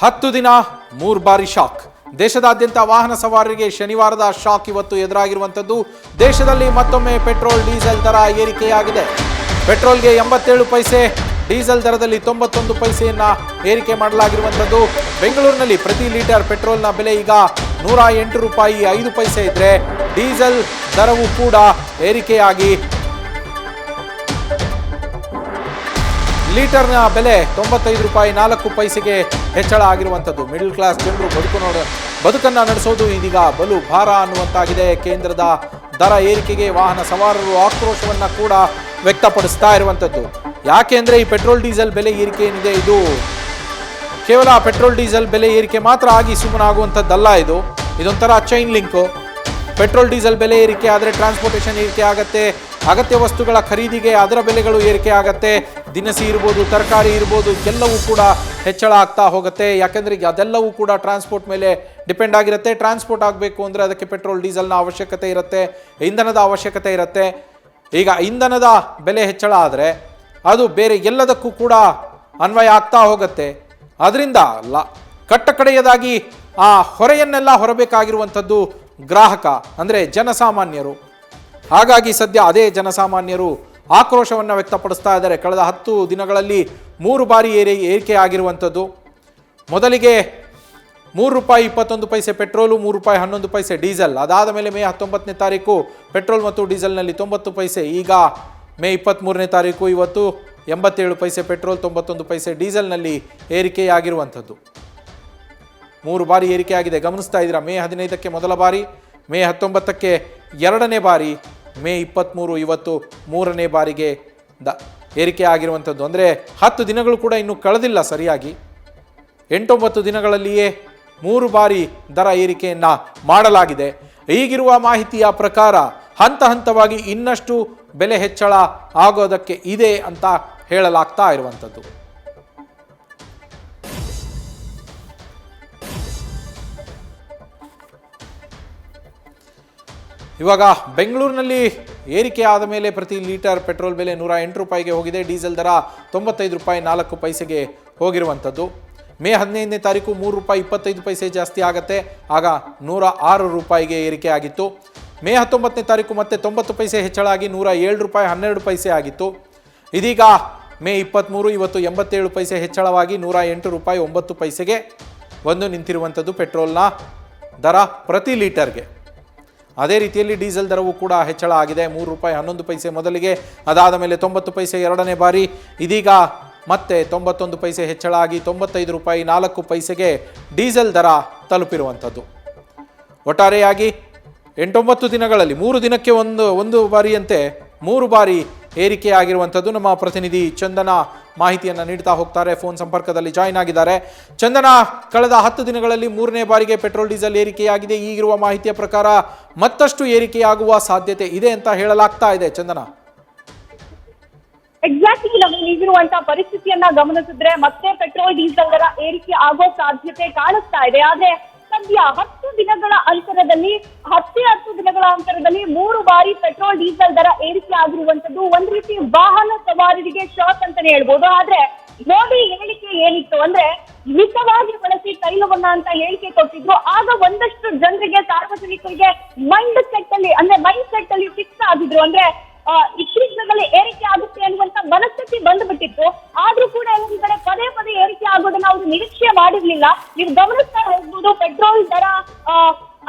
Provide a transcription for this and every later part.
10 ದಿನ 3 ಬಾರಿ ಶಾಕ್. ದೇಶದಾದ್ಯಂತ ವಾಹನ ಸವಾರರಿಗೆ ಶನಿವಾರದ ಶಾಕ್ ಇವತ್ತು ಎದುರಾಗಿರುವಂಥದ್ದು. ದೇಶದಲ್ಲಿ ಮತ್ತೊಮ್ಮೆ ಪೆಟ್ರೋಲ್ ಡೀಸೆಲ್ ದರ ಏರಿಕೆಯಾಗಿದೆ. ಪೆಟ್ರೋಲ್ಗೆ 87 ಪೈಸೆ, ಡೀಸೆಲ್ ದರದಲ್ಲಿ 91 ಪೈಸೆಯನ್ನ ಏರಿಕೆ ಮಾಡಲಾಗಿರುವಂಥದ್ದು. ಬೆಂಗಳೂರಿನಲ್ಲಿ ಪ್ರತಿ ಲೀಟರ್ ಪೆಟ್ರೋಲ್ನ ಬೆಲೆ ಈಗ 108 ರೂಪಾಯಿ 5 ಪೈಸೆ ಇದ್ರೆ, ಡೀಸೆಲ್ ದರವು ಕೂಡ ಏರಿಕೆಯಾಗಿ ಲೀಟರ್ನ ಬೆಲೆ 95 ರೂಪಾಯಿ 4 ಪೈಸೆಗೆ ಹೆಚ್ಚಳ ಆಗಿರುವಂಥದ್ದು. ಮಿಡಲ್ ಕ್ಲಾಸ್ ಜನರು ಬದುಕನ್ನು ನಡೆಸೋದು ಇದೀಗ ಬಲು ಭಾರ ಅನ್ನುವಂತಾಗಿದೆ. ಕೇಂದ್ರದ ದರ ಏರಿಕೆಗೆ ವಾಹನ ಸವಾರರು ಆಕ್ರೋಶವನ್ನು ಕೂಡ ವ್ಯಕ್ತಪಡಿಸ್ತಾ ಇರುವಂಥದ್ದು. ಯಾಕೆ ಅಂದರೆ ಈ ಪೆಟ್ರೋಲ್ ಡೀಸೆಲ್ ಬೆಲೆ ಏರಿಕೆ ಏನಿದೆ, ಇದು ಕೇವಲ ಪೆಟ್ರೋಲ್ ಡೀಸೆಲ್ ಬೆಲೆ ಏರಿಕೆ ಮಾತ್ರ ಆಗಿ ಸುಮ್ಮನಾಗುವಂಥದ್ದಲ್ಲ. ಇದೊಂಥರ ಚೈನ್ ಲಿಂಕು. ಪೆಟ್ರೋಲ್ ಡೀಸೆಲ್ ಬೆಲೆ ಏರಿಕೆ ಆದರೆ ಟ್ರಾನ್ಸ್ಪೋರ್ಟೇಷನ್ ಏರಿಕೆ ಆಗುತ್ತೆ, ಅಗತ್ಯ ವಸ್ತುಗಳ ಖರೀದಿಗೆ ಅದರ ಬೆಲೆಗಳು ಏರಿಕೆ ಆಗುತ್ತೆ, ದಿನಸಿ ಇರ್ಬೋದು, ತರಕಾರಿ ಇರ್ಬೋದು, ಎಲ್ಲವೂ ಕೂಡ ಹೆಚ್ಚಳ ಆಗ್ತಾ ಹೋಗುತ್ತೆ. ಯಾಕೆಂದರೆ ಅದೆಲ್ಲವೂ ಕೂಡ ಟ್ರಾನ್ಸ್ಪೋರ್ಟ್ ಮೇಲೆ ಡಿಪೆಂಡ್ ಆಗಿರುತ್ತೆ. ಟ್ರಾನ್ಸ್ಪೋರ್ಟ್ ಆಗಬೇಕು ಅಂದರೆ ಅದಕ್ಕೆ ಪೆಟ್ರೋಲ್ ಡೀಸೆಲ್ನ ಅವಶ್ಯಕತೆ ಇರುತ್ತೆ, ಇಂಧನದ ಅವಶ್ಯಕತೆ ಇರುತ್ತೆ. ಈಗ ಇಂಧನದ ಬೆಲೆ ಹೆಚ್ಚಳ ಆದರೆ ಅದು ಬೇರೆ ಎಲ್ಲದಕ್ಕೂ ಕೂಡ ಅನ್ವಯ ಆಗ್ತಾ ಹೋಗುತ್ತೆ. ಅದರಿಂದ ಕಟ್ಟಕಡೆಯದಾಗಿ ಆ ಹೊರೆಯನ್ನೆಲ್ಲ ಹೊರಬೇಕಾಗಿರುವಂಥದ್ದು ಗ್ರಾಹಕ, ಅಂದರೆ ಜನಸಾಮಾನ್ಯರು. ಹಾಗಾಗಿ ಸದ್ಯ ಅದೇ ಜನಸಾಮಾನ್ಯರು ಆಕ್ರೋಶವನ್ನು ವ್ಯಕ್ತಪಡಿಸ್ತಾ ಇದ್ದಾರೆ. ಕಳೆದ 10 ದಿನಗಳಲ್ಲಿ 3 ಬಾರಿ ಏರಿಕೆ ಆಗಿರುವಂಥದ್ದು. ಮೊದಲಿಗೆ 3 ರೂಪಾಯಿ 21 ಪೈಸೆ ಪೆಟ್ರೋಲು, 3 ರೂಪಾಯಿ 11 ಪೈಸೆ ಡೀಸೆಲ್. ಅದಾದ ಮೇಲೆ ಮೇ 19ನೇ ತಾರೀಕು ಪೆಟ್ರೋಲ್ ಮತ್ತು ಡೀಸೆಲ್ನಲ್ಲಿ 90 ಪೈಸೆ. ಈಗ ಮೇ 23ನೇ ತಾರೀಕು ಇವತ್ತು 87 ಪೈಸೆ ಪೆಟ್ರೋಲ್, 91 ಪೈಸೆ ಡೀಸೆಲ್ನಲ್ಲಿ ಏರಿಕೆಯಾಗಿರುವಂಥದ್ದು. 3 ಬಾರಿ ಏರಿಕೆಯಾಗಿದೆ. ಗಮನಿಸ್ತಾ ಇದ್ದೀರಾ, ಮೇ 15ಕ್ಕೆ ಮೊದಲ ಬಾರಿ, ಮೇ 19ಕ್ಕೆ ಎರಡನೇ ಬಾರಿ, ಮೇ 23 ಇವತ್ತು 3ನೇ ಬಾರಿಗೆ ಏರಿಕೆ ಆಗಿರುವಂಥದ್ದು. ಅಂದರೆ 10 ದಿನಗಳು ಕೂಡ ಇನ್ನೂ ಕಳೆದಿಲ್ಲ ಸರಿಯಾಗಿ. 8-9 ದಿನಗಳಲ್ಲಿಯೇ 3 ಬಾರಿ ದರ ಏರಿಕೆಯನ್ನು ಮಾಡಲಾಗಿದೆ. ಈಗಿರುವ ಮಾಹಿತಿಯ ಪ್ರಕಾರ ಹಂತ ಹಂತವಾಗಿ ಇನ್ನಷ್ಟು ಬೆಲೆ ಹೆಚ್ಚಳ ಆಗೋದಕ್ಕೆ ಇದೆ ಅಂತ ಹೇಳಲಾಗ್ತಾ ಇರುವಂಥದ್ದು. ಇವಾಗ ಬೆಂಗಳೂರಿನಲ್ಲಿ ಏರಿಕೆ ಆದ ಮೇಲೆ ಪ್ರತಿ ಲೀಟರ್ ಪೆಟ್ರೋಲ್ ಬೆಲೆ 108 ರೂಪಾಯಿಗೆ ಹೋಗಿದೆ. ಡೀಸೆಲ್ ದರ 95 ರೂಪಾಯಿ 4 ಪೈಸೆಗೆ ಹೋಗಿರುವಂಥದ್ದು. ಮೇ 15ನೇ ತಾರೀಕು 3 ರೂಪಾಯಿ 25 ಪೈಸೆ ಜಾಸ್ತಿ ಆಗುತ್ತೆ. ಆಗ 106 ರೂಪಾಯಿಗೆ ಏರಿಕೆ ಆಗಿತ್ತು. ಮೇ 19ನೇ ತಾರೀಕು ಮತ್ತೆ 90 ಪೈಸೆ ಹೆಚ್ಚಳ ಆಗಿ 107 ರೂಪಾಯಿ 12 ಪೈಸೆ ಆಗಿತ್ತು. ಇದೀಗ ಮೇ 23 ಇವತ್ತು 87 ಪೈಸೆ ಹೆಚ್ಚಳವಾಗಿ 108 ರೂಪಾಯಿ 9 ಪೈಸೆಗೆ ನಿಂತಿರುವಂಥದ್ದು ಪೆಟ್ರೋಲ್ನ ದರ ಪ್ರತಿ ಲೀಟರ್ಗೆ. ಅದೇ ರೀತಿಯಲ್ಲಿ ಡೀಸೆಲ್ ದರವೂ ಕೂಡ ಹೆಚ್ಚಳ ಆಗಿದೆ. 3 ರೂಪಾಯಿ 11 ಪೈಸೆ ಮೊದಲಿಗೆ, ಅದಾದ ಮೇಲೆ 90 ಪೈಸೆ ಎರಡನೇ ಬಾರಿ, ಇದೀಗ ಮತ್ತೆ 91 ಪೈಸೆ ಹೆಚ್ಚಳ ಆಗಿ 95 ರೂಪಾಯಿ 4 ಪೈಸೆಗೆ ಡೀಸೆಲ್ ದರ ತಲುಪಿರುವಂಥದ್ದು. ಒಟ್ಟಾರೆಯಾಗಿ 8-9 ದಿನಗಳಲ್ಲಿ 3 ದಿನಕ್ಕೆ ಒಂದು ಬಾರಿಯಂತೆ 3 ಬಾರಿ ಏರಿಕೆ ಆಗಿರುವಂಥದ್ದು. ನಮ್ಮ ಪ್ರತಿನಿಧಿ ಚಂದನ ಮಾಹಿತಿಯನ್ನು ನೀಡ್ತಾ ಹೋಗ್ತಾರೆ, ಫೋನ್ ಸಂಪರ್ಕದಲ್ಲಿ ಜಾಯಿನ್ ಆಗಿದ್ದಾರೆ. ಚಂದನ, ಕಳೆದ 10 ದಿನಗಳಲ್ಲಿ 3ನೇ ಬಾರಿಗೆ ಪೆಟ್ರೋಲ್ ಡೀಸೆಲ್ ಏರಿಕೆಯಾಗಿದೆ. ಈಗಿರುವ ಮಾಹಿತಿಯ ಪ್ರಕಾರ ಮತ್ತಷ್ಟು ಏರಿಕೆಯಾಗುವ ಸಾಧ್ಯತೆ ಇದೆ ಅಂತ ಹೇಳಲಾಗ್ತಾ ಇದೆ. ಚಂದನ, ಎಕ್ಸಾಕ್ಟ್ಲಿ ನಾವು ಈಗಿರುವಂತಹ ಪರಿಸ್ಥಿತಿಯನ್ನ ಗಮನಿಸಿದ್ರೆ ಮತ್ತೆ ಪೆಟ್ರೋಲ್ ಡೀಸೆಲ್ ದರ ಏರಿಕೆ ಆಗೋ ಸಾಧ್ಯತೆ ಕಾಣಿಸ್ತಾ ಇದೆ. ಆದ್ರೆ ಸದ್ಯ 10 ದಿನಗಳ ಅಂತರದಲ್ಲಿ 10 ದಿನಗಳ ಅಂತರದಲ್ಲಿ 3 ಬಾರಿ ಪೆಟ್ರೋಲ್ ಡೀಸೆಲ್ ದರ ಏರಿಕೆ ಆಗಿರುವಂತದ್ದು ಒಂದ್ ರೀತಿ ವಾಹನ ಸವಾರರಿಗೆ ಶಾಕ್ ಅಂತಾನೆ ಹೇಳ್ಬೋದು. ಆದ್ರೆ ಮೋದಿ ಹೇಳಿಕೆ ಏನಿತ್ತು ಅಂದ್ರೆ ಮಿತವಾಗಿ ಬಳಸಿ ತೈಲವನ್ನ ಅಂತ ಹೇಳಿಕೆ ಕೊಟ್ಟಿದ್ರು. ಆಗ ಒಂದಷ್ಟು ಜನರಿಗೆ, ಸಾರ್ವಜನಿಕರಿಗೆ ಮೈಂಡ್ ಸೆಟ್ ಅಲ್ಲಿ ಫಿಕ್ಸ್ ಆಗಿದ್ರು. ಅಂದ್ರೆ ಇತ್ತೀಚಿನಲ್ಲಿ ಏರಿಕೆ ಆಗುತ್ತೆ ಅನ್ನುವಂತ ಮನಸ್ಥಿತಿ ಬಂದ್ಬಿಟ್ಟಿತ್ತು. ಆದ್ರೂ ಕೂಡ ಒಂದ್ ಕಡೆ ಪದೇ ಏರಿಕೆ ಆಗೋದನ್ನ ಅವರು ನಿರೀಕ್ಷೆ ಮಾಡಿರ್ಲಿಲ್ಲ. ನೀವು ಗಮನಿಸ್ತಾ ಹೋಗ್ಬೋದು, ಪೆಟ್ರೋಲ್ ದರ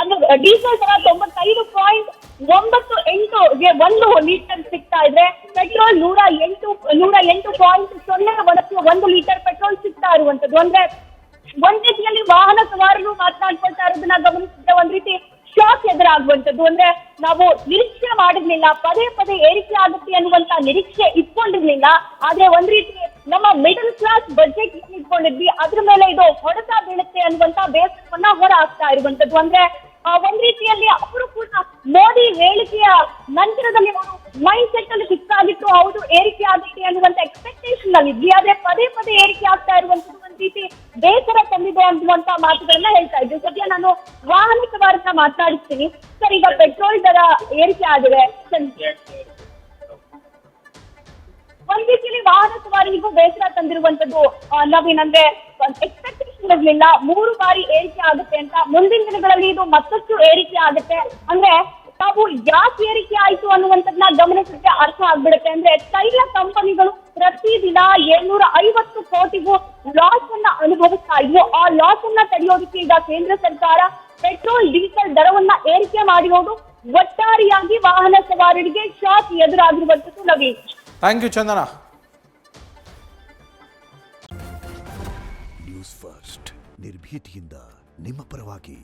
ಅಂದ್ರೆ ಡೀಸೆಲ್ ದರ 95.98ಗೆ 1 ಲೀಟರ್ ಸಿಗ್ತಾ ಇದ್ರೆ, ಪೆಟ್ರೋಲ್ 108.01ಕ್ಕೆ 1 ಲೀಟರ್ ಪೆಟ್ರೋಲ್ ಸಿಗ್ತಾ ಇರುವಂತದ್ದು. ಅಂದ್ರೆ ಒಂದ್ ರೀತಿಯಲ್ಲಿ ವಾಹನ ಸವಾರರು ಮಾತನಾಡ್ಕೊಳ್ತಾ ಇರೋದನ್ನ ಗಮನಿಸಿದ್ರೆ ಒಂದ್ ರೀತಿ ಶಾಕ್ ಎದುರಾಗುವಂಥದ್ದು. ಅಂದ್ರೆ ನಾವು ನಿರೀಕ್ಷೆ ಮಾಡಿರ್ಲಿಲ್ಲ, ಪದೇ ಏರಿಕೆ ಆಗುತ್ತೆ ಅನ್ನುವಂತ ನಿರೀಕ್ಷೆ ಇಟ್ಕೊಂಡಿರ್ಲಿಲ್ಲ. ಆದ್ರೆ ಒಂದ್ ರೀತಿ ನಮ್ಮ ಮಿಡಲ್ ಕ್ಲಾಸ್ ಬಜೆಟ್ ಇಟ್ಕೊಂಡಿದ್ವಿ, ಅದ್ರ ಮೇಲೆ ಇದು ಹೊಡೆತ ಬೀಳುತ್ತೆ ಅನ್ನುವಂತ ಬೇಸರವನ್ನ ಹೊರ ಹಾಕ್ತಾ ಇರುವಂತದ್ದು. ಅಂದ್ರೆ ಒಂದ್ ರೀತಿಯಲ್ಲಿ ಅವರು ಕೂಡ ಮೋದಿ ಹೇಳಿಕೆಯ ನಂತರದಲ್ಲಿ ಅವರು ಮೈಂಡ್ ಸೆಟ್ ಅಲ್ಲಿ ಫಿಕ್ಸ್ ಆಗಿತ್ತು, ಹೌದು ಏರಿಕೆ ಆಗುತ್ತೆ ಅನ್ನುವಂತ ಎಕ್ಸ್ಪೆಕ್ಟೇಷನ್ ಅಲ್ಲಿ ಇದ್ವಿ. ಆದ್ರೆ ಪದೇ ಏರಿಕೆ ಆಗ್ತಾ ಇರುವಂತದ್ದು ಒಂದ್ ರೀತಿ ಬೇಸರ ತಂದಿದೆ ಅನ್ನುವಂತ ಮಾತುಗಳನ್ನ ಹೇಳ್ತಾ ಇದ್ವಿ. ಸದ್ಯ ನಾನು ವಾಹನ ಸವಾರನ್ನ ಮಾತನಾಡಿಸ್ತೀನಿ. ಸರ್, ಈಗ ಪೆಟ್ರೋಲ್ ದರ ಏರಿಕೆ ಆಗಿದೆ, ಒಂದ್ ರೀತಿಯಲ್ಲಿ ವಾಹನ ಸವಾರರಿಗೂ ಬೇಸರ ತಂದಿರುವಂತದ್ದು. ನವೀನ್, ಅಂದ್ರೆ ಎಕ್ಸ್ಪೆಕ್ಟೇಷನ್ ಮಾಡಿರ್ಲಿಲ್ಲ, 3 ಬಾರಿ ಏರಿಕೆ ಆಗುತ್ತೆ ಅಂತ. ಮುಂದಿನ ದಿನಗಳಲ್ಲಿ ಇದು ಮತ್ತಷ್ಟು ಏರಿಕೆ ಆಗುತ್ತೆ. ಅಂದ್ರೆ ತಾವು ಯಾಕೆ ಏರಿಕೆ ಆಯ್ತು ಅನ್ನುವಂಥದ್ದನ್ನ ಗಮನಿಸಿದ್ರೆ ಅರ್ಥ ಆಗ್ಬಿಡುತ್ತೆ. ಅಂದ್ರೆ ತೈಲ ಕಂಪನಿಗಳು ಪ್ರತಿದಿನ 750 ಕೋಟಿಗೂ ಲಾಸ್ ಅನ್ನ ಅನುಭವಿಸ್ತಾ ಇದ್ವು. ಆ ಲಾಸ್ ಅನ್ನ ತಡೆಯೋದಕ್ಕೆ ಈಗ ಕೇಂದ್ರ ಸರ್ಕಾರ ಪೆಟ್ರೋಲ್ ಡೀಸೆಲ್ ದರವನ್ನ ಏರಿಕೆ ಮಾಡಿರೋದು ಒಟ್ಟಾರೆಯಾಗಿ ವಾಹನ ಸವಾರರಿಗೆ ಶಾಕ್ ಎದುರಾಗಿರುವಂತದ್ದು. Naveen, thank you Chandana. News first ನಿರ್ಭೀತಿಯಿಂದ ನಿಮ್ಮ ಪರವಾಗಿ.